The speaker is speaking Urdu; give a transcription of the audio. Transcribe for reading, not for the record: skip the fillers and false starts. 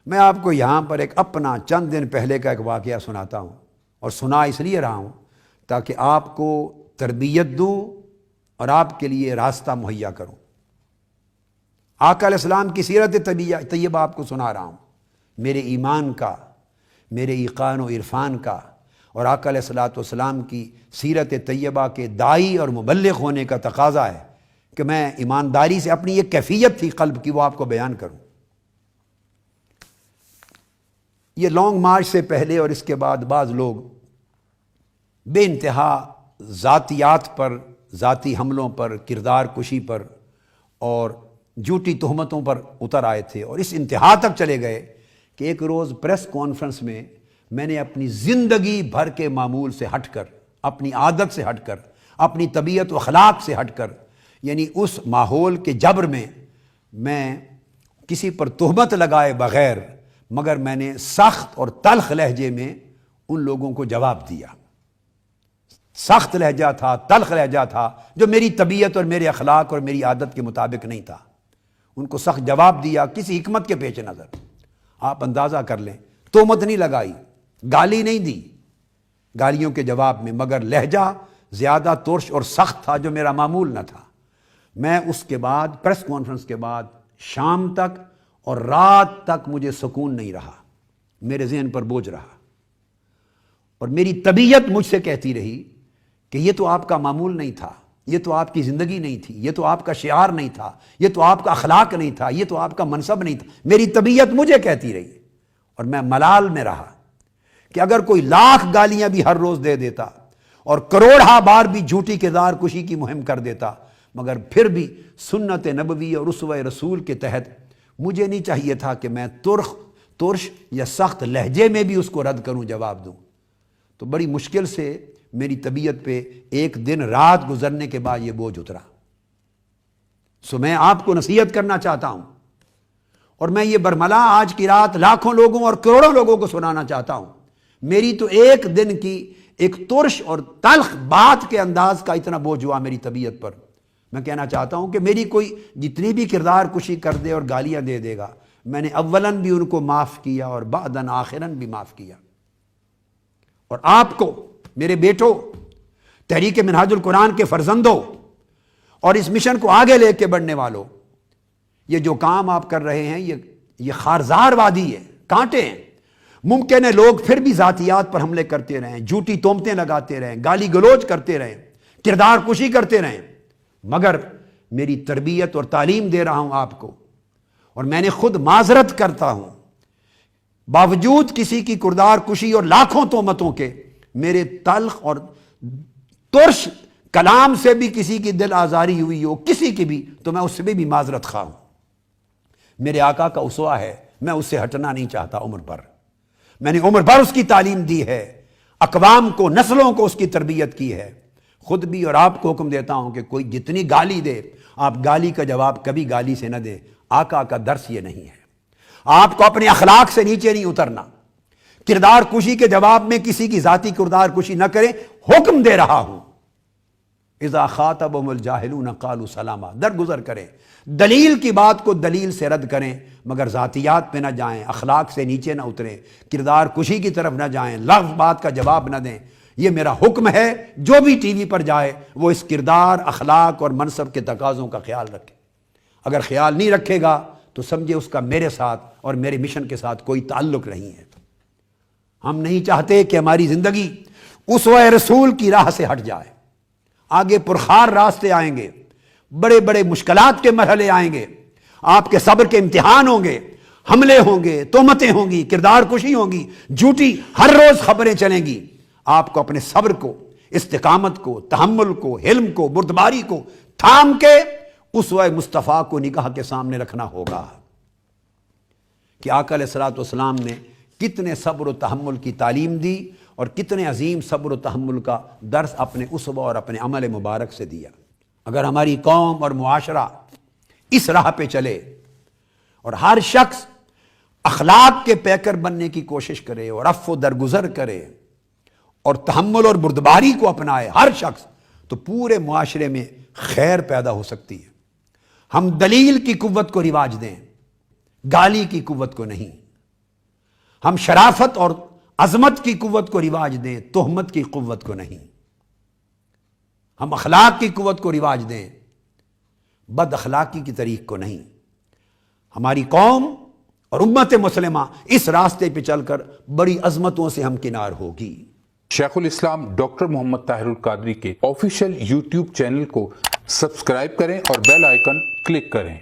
میں آپ کو یہاں پر ایک اپنا چند دن پہلے کا ایک واقعہ سناتا ہوں، اور سنا اس لیے رہا ہوں تاکہ آپ کو تربیت دوں اور آپ کے لیے راستہ مہیا کروں۔ آقا علیہ السلام کی سیرت طیبہ آپ کو سنا رہا ہوں، میرے ایمان کا، میرے ایقان و عرفان کا، اور آقا علیہ السلام کی سیرت طیبہ کے داعی اور مبلغ ہونے کا تقاضا ہے کہ میں ایمانداری سے اپنی ایک کیفیت تھی قلب کی، وہ آپ کو بیان کروں۔ یہ لانگ مارچ سے پہلے اور اس کے بعد بعض لوگ بے انتہا ذاتیات پر، ذاتی حملوں پر، کردار کشی پر اور جھوٹی تہمتوں پر اتر آئے تھے، اور اس انتہا تک چلے گئے کہ ایک روز پریس کانفرنس میں میں نے اپنی زندگی بھر کے معمول سے ہٹ کر، اپنی عادت سے ہٹ کر، اپنی طبیعت و اخلاق سے ہٹ کر، یعنی اس ماحول کے جبر میں کسی پر تہمت لگائے بغیر، مگر میں نے سخت اور تلخ لہجے میں ان لوگوں کو جواب دیا۔ سخت لہجہ تھا، تلخ لہجہ تھا، جو میری طبیعت اور میرے اخلاق اور میری عادت کے مطابق نہیں تھا۔ ان کو سخت جواب دیا کسی حکمت کے پیش نظر۔ آپ اندازہ کر لیں، تہمت نہیں لگائی، گالی نہیں دی گالیوں کے جواب میں، مگر لہجہ زیادہ ترش اور سخت تھا جو میرا معمول نہ تھا۔ میں اس کے بعد پریس کانفرنس کے بعد شام تک اور رات تک مجھے سکون نہیں رہا، میرے ذہن پر بوجھ رہا، اور میری طبیعت مجھ سے کہتی رہی کہ یہ تو آپ کا معمول نہیں تھا، یہ تو آپ کی زندگی نہیں تھی، یہ تو آپ کا شعار نہیں تھا، یہ تو آپ کا اخلاق نہیں تھا، یہ تو آپ کا منصب نہیں تھا۔ میری طبیعت مجھے کہتی رہی، اور میں ملال میں رہا کہ اگر کوئی لاکھ گالیاں بھی ہر روز دے دیتا اور کروڑہ بار بھی جھوٹی کردار کشی کی مہم کر دیتا، مگر پھر بھی سنت نبوی اور اسوہ رسول کے تحت مجھے نہیں چاہیے تھا کہ میں ترش یا سخت لہجے میں بھی اس کو رد کروں، جواب دوں۔ تو بڑی مشکل سے میری طبیعت پہ ایک دن رات گزرنے کے بعد یہ بوجھ اترا۔ سو میں آپ کو نصیحت کرنا چاہتا ہوں، اور میں یہ برملا آج کی رات لاکھوں لوگوں اور کروڑوں لوگوں کو سنانا چاہتا ہوں۔ میری تو ایک دن کی ایک ترش اور تلخ بات کے انداز کا اتنا بوجھ ہوا میری طبیعت پر۔ میں کہنا چاہتا ہوں کہ میری کوئی جتنی بھی کردار کشی کر دے اور گالیاں دے دے گا، میں نے اولاً بھی ان کو معاف کیا اور بعداً آخراً بھی معاف کیا۔ اور آپ کو، میرے بیٹوں، تحریک منہاج القرآن کے فرزندوں اور اس مشن کو آگے لے کے بڑھنے والوں، یہ جو کام آپ کر رہے ہیں یہ خارزار وادی ہے، کانٹے ہیں۔ ممکن ہے لوگ پھر بھی ذاتیات پر حملے کرتے رہیں، جھوٹی تہمتیں لگاتے رہیں، گالی گلوچ کرتے رہیں، کردار کشی کرتے رہیں، مگر میری تربیت اور تعلیم دے رہا ہوں آپ کو، اور میں نے خود معذرت کرتا ہوں باوجود کسی کی کردار کشی اور لاکھوں تہمتوں کے، میرے تلخ اور ترش کلام سے بھی کسی کی دل آزاری ہوئی ہو، کسی کی بھی، تو میں اس سے بھی معذرت خواہ ہوں۔ میرے آقا کا اسوہ ہے، میں اس سے ہٹنا نہیں چاہتا عمر بھر۔ میں نے عمر بھر اس کی تعلیم دی ہے، اقوام کو، نسلوں کو اس کی تربیت کی ہے۔ خود بھی اور آپ کو حکم دیتا ہوں کہ کوئی جتنی گالی دے، آپ گالی کا جواب کبھی گالی سے نہ دیں۔ آقا کا درس یہ نہیں ہے۔ آپ کو اپنے اخلاق سے نیچے نہیں اترنا، کردار کشی کے جواب میں کسی کی ذاتی کردار کشی نہ کریں، حکم دے رہا ہوں۔ اذا خاطبهم الجاہلون قالوا سلاما، درگزر کریں، دلیل کی بات کو دلیل سے رد کریں، مگر ذاتیات پہ نہ جائیں، اخلاق سے نیچے نہ اتریں، کردار کشی کی طرف نہ جائیں، لغو بات کا جواب نہ دیں۔ یہ میرا حکم ہے، جو بھی ٹی وی پر جائے وہ اس کردار، اخلاق اور منصب کے تقاضوں کا خیال رکھے۔ اگر خیال نہیں رکھے گا تو سمجھے اس کا میرے ساتھ اور میرے مشن کے ساتھ کوئی تعلق نہیں ہے۔ ہم نہیں چاہتے کہ ہماری زندگی اسوہ رسول کی راہ سے ہٹ جائے۔ آگے پرخار راستے آئیں گے، بڑے بڑے مشکلات کے مرحلے آئیں گے، آپ کے صبر کے امتحان ہوں گے، حملے ہوں گے، تہمتیں ہوں گی، کردار کشی ہوں گی، جھوٹی ہر روز خبریں چلیں گی۔ آپ کو اپنے صبر کو، استقامت کو، تحمل کو، حلم کو، بردباری کو تھام کے اسوہ مصطفیٰ کو نگاہ کے سامنے رکھنا ہوگا کہ آقا علیہ السلام نے کتنے صبر و تحمل کی تعلیم دی اور کتنے عظیم صبر و تحمل کا درس اپنے اسوہ اور اپنے عمل مبارک سے دیا۔ اگر ہماری قوم اور معاشرہ اس راہ پہ چلے اور ہر شخص اخلاق کے پیکر بننے کی کوشش کرے اور عفو درگزر کرے اور تحمل اور بردباری کو اپنائے ہر شخص، تو پورے معاشرے میں خیر پیدا ہو سکتی ہے۔ ہم دلیل کی قوت کو رواج دیں، گالی کی قوت کو نہیں۔ ہم شرافت اور عظمت کی قوت کو رواج دیں، تہمت کی قوت کو نہیں۔ ہم اخلاق کی قوت کو رواج دیں، بد اخلاقی کی طریق کو نہیں۔ ہماری قوم اور امت مسلمہ اس راستے پہ چل کر بڑی عظمتوں سے ہمکنار ہوگی۔ شیخ الاسلام ڈاکٹر محمد طاہر القادری کے آفیشیل یوٹیوب چینل کو سبسکرائب کریں اور بیل آئیکن کلک کریں۔